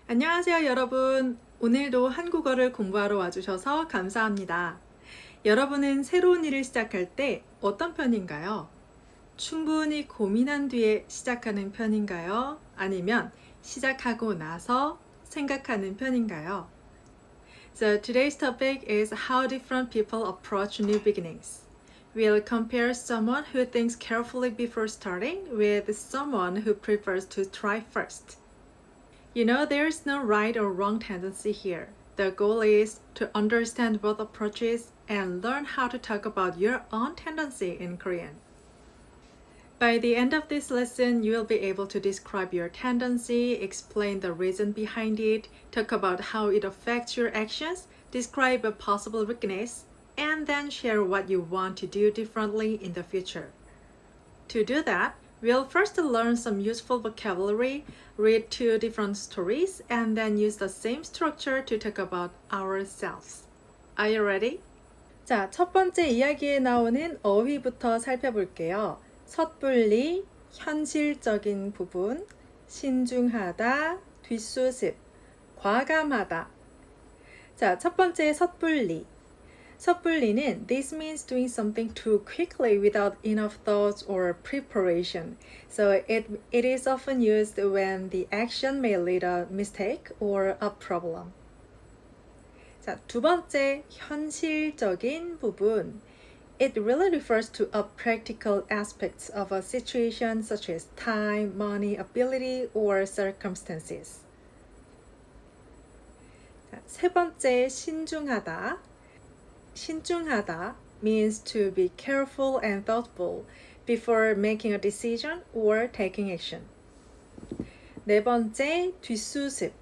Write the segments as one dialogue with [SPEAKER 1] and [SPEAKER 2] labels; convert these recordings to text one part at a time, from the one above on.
[SPEAKER 1] 안녕하세요, 여러분. 오늘도 한국어를 공부하러 와주셔서 감사합니다. 여러분은 새로운 일을 시작할 때 어떤 편인가요? 충분히 고민한 뒤에 시작하는 편인가요? 아니면 시작하고 나서 생각하는 편인가요? So today's topic is how different people approach new beginnings. We'll compare someone who thinks carefully before starting with someone who prefers to try first. You know, there's no right or wrong tendency here. The goal is to understand both approaches and learn how to talk about your own tendency in Korean. By the end of this lesson, you will be able to describe your tendency, explain the reason behind it, talk about how it affects your actions, describe a possible weakness, and then share what you want to do differently in the future. To do that, we'll first learn some useful vocabulary, read two different stories, and then use the same structure to talk about ourselves. Are you ready? 자, 첫 번째 이야기에 나오는 어휘부터 살펴볼게요. 섣불리, 현실적인 부분, 신중하다, 뒷수습, 과감하다. 자, 첫 번째 섣불리. 섣불리는 this means doing something too quickly without enough thought or preparation. So it is often used when the action may lead a mistake or a problem. 자, 두 번째 현실적인 부분. It really refers to a practical aspects of a situation such as time, money, ability, or circumstances. 자, 세 번째 신중하다. 신중하다 means to be careful and thoughtful before making a decision or taking action. 네 번째, 뒷수습.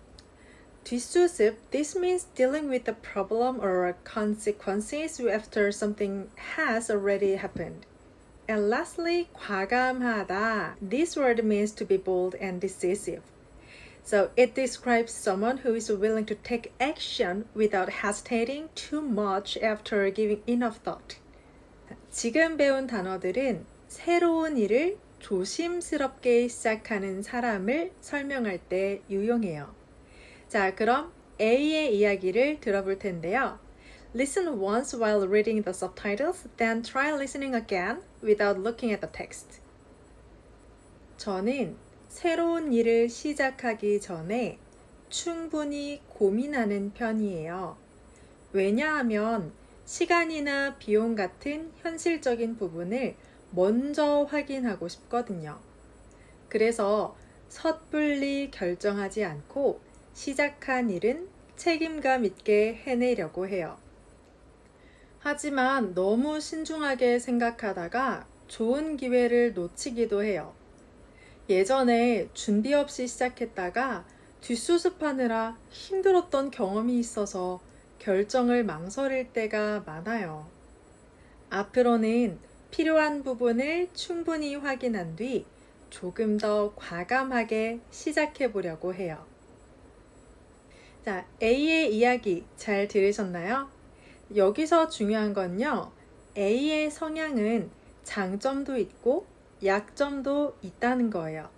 [SPEAKER 1] 뒷수습, this means dealing with the problem or consequences after something has already happened. And lastly, 과감하다. This word means to be bold and decisive. So it describes someone who is willing to take action without hesitating too much after giving enough thought. 지금 배운 단어들은 새로운 일을 조심스럽게 시작하는 사람을 설명할 때 유용해요. 자, 그럼 A의 이야기를 들어볼 텐데요. Listen once while reading the subtitles, then try listening again without looking at the text. 저는 새로운 일을 시작하기 전에 충분히 고민하는 편이에요. 왜냐하면 시간이나 비용 같은 현실적인 부분을 먼저 확인하고 싶거든요. 그래서 섣불리 결정하지 않고 시작한 일은 책임감 있게 해내려고 해요. 하지만 너무 신중하게 생각하다가 좋은 기회를 놓치기도 해요. 예전에 준비 없이 시작했다가 뒷수습하느라 힘들었던 경험이 있어서 결정을 망설일 때가 많아요. 앞으로는 필요한 부분을 충분히 확인한 뒤 조금 더 과감하게 시작해 보려고 해요. 자, A의 이야기 잘 들으셨나요? 여기서 중요한 건요, A의 성향은 장점도 있고 약점도 있다는 거예요.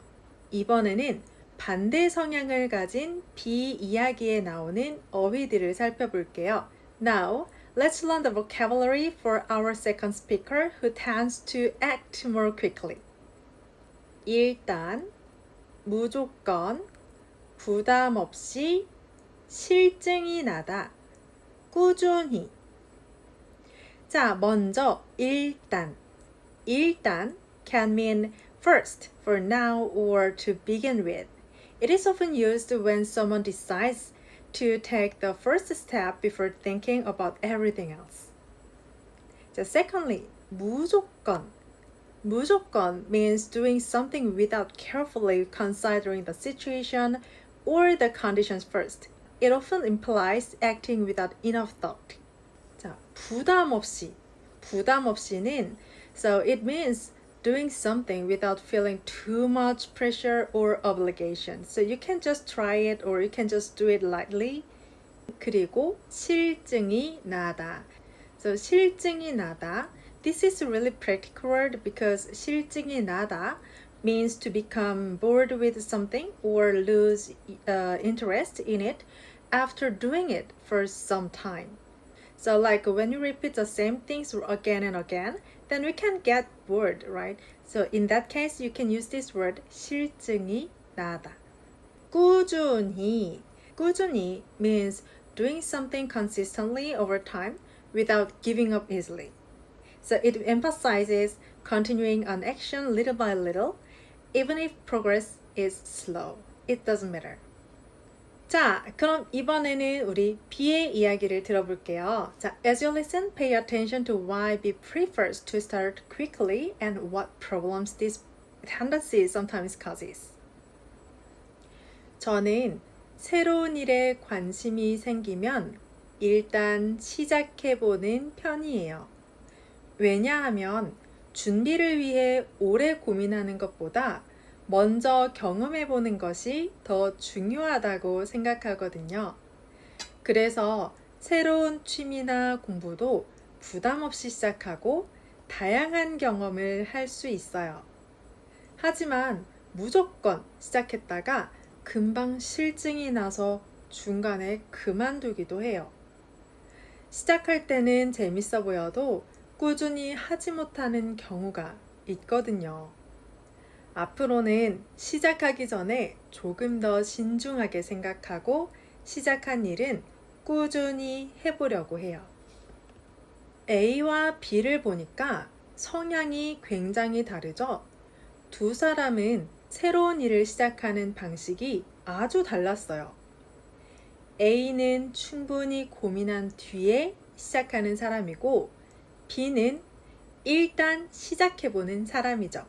[SPEAKER 1] 이번에는 반대 성향을 가진 B 이야기에 나오는 어휘들을 살펴볼게요. Now, let's learn the vocabulary for our second speaker who tends to act more quickly. 일단, 무조건, 부담 없이, 실증이 나다, 꾸준히. 자, 먼저 일단. 일단 can mean first, for now, or to begin with. It is often used when someone decides to take the first step before thinking about everything else. 자, secondly, 무조건. 무조건 means doing something without carefully considering the situation or the conditions first. It often implies acting without enough thought. 자, 부담 없이. 부담 없이는 so it means doing something without feeling too much pressure or obligation. So you can just try it or you can just do it lightly. 그리고 실증이 나다. So 실증이 나다. This is a really practical word because 실증이 나다 means to become bored with something or lose interest in it after doing it for some time. So like when you repeat the same things again and again, then we can get bored, right? So in that case, you can use this word 실증이 나다. 꾸준히. 꾸준히 means doing something consistently over time without giving up easily. So it emphasizes continuing an action little by little, even if progress is slow. It doesn't matter. 자, 그럼 이번에는 우리 B의 이야기를 들어볼게요. 자, as you listen, pay attention to why B prefers to start quickly and what problems this tendency sometimes causes. 저는 새로운 일에 관심이 생기면 일단 시작해보는 편이에요. 왜냐하면 준비를 위해 오래 고민하는 것보다 먼저 경험해보는 것이 더 중요하다고 생각하거든요. 그래서 새로운 취미나 공부도 부담 없이 시작하고 다양한 경험을 할 수 있어요. 하지만 무조건 시작했다가 금방 실증이 나서 중간에 그만두기도 해요. 시작할 때는 재밌어 보여도 꾸준히 하지 못하는 경우가 있거든요. 앞으로는 시작하기 전에 조금 더 신중하게 생각하고 시작한 일은 꾸준히 해보려고 해요. A와 B를 보니까 성향이 굉장히 다르죠? 두 사람은 새로운 일을 시작하는 방식이 아주 달랐어요. A는 충분히 고민한 뒤에 시작하는 사람이고 B는 일단 시작해보는 사람이죠.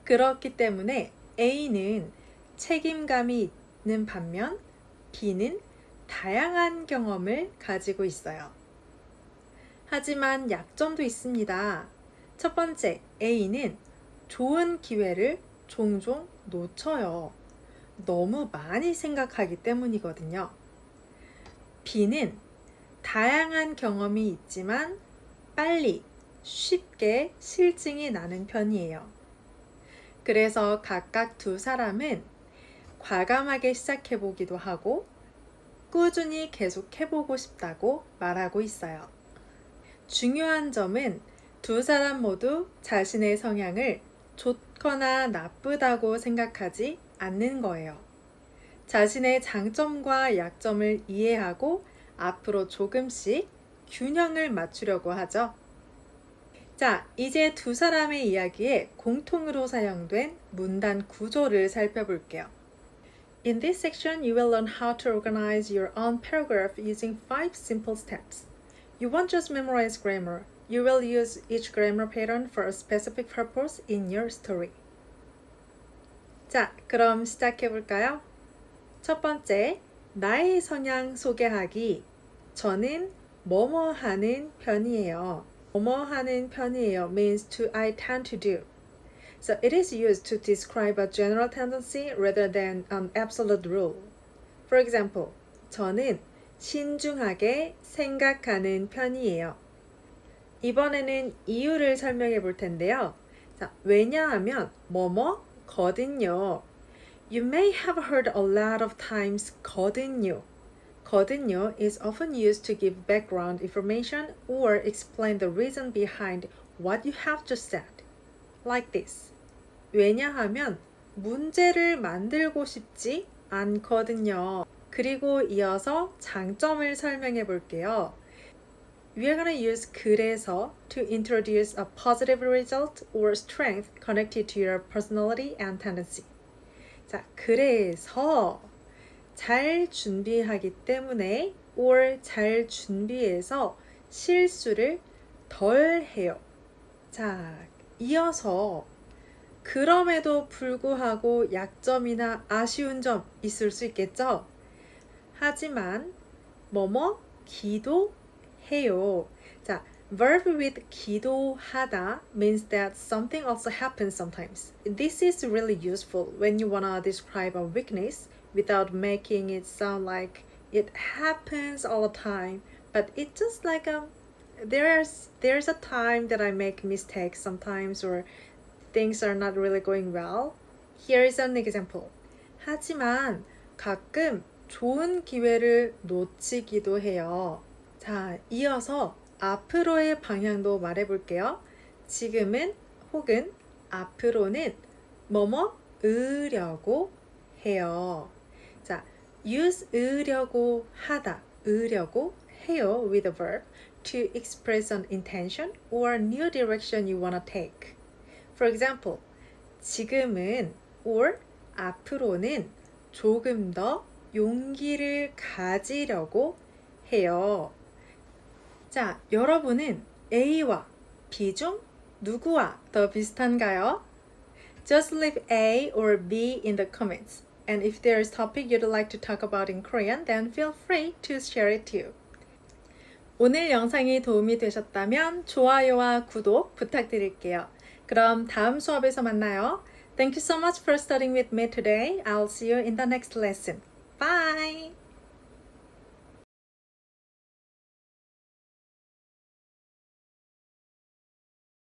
[SPEAKER 1] 그렇기 때문에 A는 책임감이 있는 반면 B는 다양한 경험을 가지고 있어요. 하지만 약점도 있습니다. 첫 번째, A는 좋은 기회를 종종 놓쳐요. 너무 많이 생각하기 때문이거든요. B는 다양한 경험이 있지만 빨리, 쉽게 실증이 나는 편이에요. 그래서 각각 두 사람은 과감하게 시작해보기도 하고 꾸준히 계속 해보고 싶다고 말하고 있어요. 중요한 점은 두 사람 모두 자신의 성향을 좋거나 나쁘다고 생각하지 않는 거예요. 자신의 장점과 약점을 이해하고 앞으로 조금씩 균형을 맞추려고 하죠. 자, 이제 두 사람의 이야기에 공통으로 사용된 문단 구조를 살펴볼게요. In this section, you will learn how to organize your own paragraph using 5 simple steps. You won't just memorize grammar. You will use each grammar pattern for a specific purpose in your story. 자, 그럼 시작해볼까요? 첫 번째, 나의 성향 소개하기. 저는 뭐뭐 하는 편이에요. 뭐뭐 하는 편이에요 means to I tend to do. So it is used to describe a general tendency rather than an absolute rule. For example, 저는 신중하게 생각하는 편이에요. 이번에는 이유를 설명해 볼 텐데요. 자, 왜냐하면 뭐뭐거든요. You may have heard a lot of times 거든요. 거든요 is often used to give background information or explain the reason behind what you have just said. Like this. 왜냐하면 문제를 만들고 싶지 않거든요. 그리고 이어서 장점을 설명해 볼게요. We are going to use 그래서 to introduce a positive result or strength connected to your personality and tendency. 자, 그래서 잘 준비하기 때문에 or 잘 준비해서 실수를 덜 해요. 자, 이어서 그럼에도 불구하고 약점이나 아쉬운 점 있을 수 있겠죠? 하지만 기도해요. 자, verb with 기도하다 means that something also happens sometimes. This is really useful when you wanna describe a weakness without making it sound like it happens all the time, but it's just like there's a time that I make mistakes sometimes, or things are not really going well. Here is an example. 하지만 가끔 좋은 기회를 놓치기도 해요. 자, 이어서 앞으로의 방향도 말해볼게요. 지금은 혹은 앞으로는 뭐뭐 으려고 해요. 자, use 으려고 하다, 으려고 해요 with the verb to express an intention or new direction you wanna take. For example, 지금은 or 앞으로는 조금 더 용기를 가지려고 해요. 자, 여러분은 A와 B 중 누구와 더 비슷한가요? Just leave A or B in the comments. And if there is topic you'd like to talk about in Korean, then feel free to share it too. 오늘 영상이 도움이 되셨다면 좋아요와 구독 부탁드릴게요. 그럼 다음 수업에서 만나요. Thank you so much for studying with me today. I'll see you in the next lesson. Bye!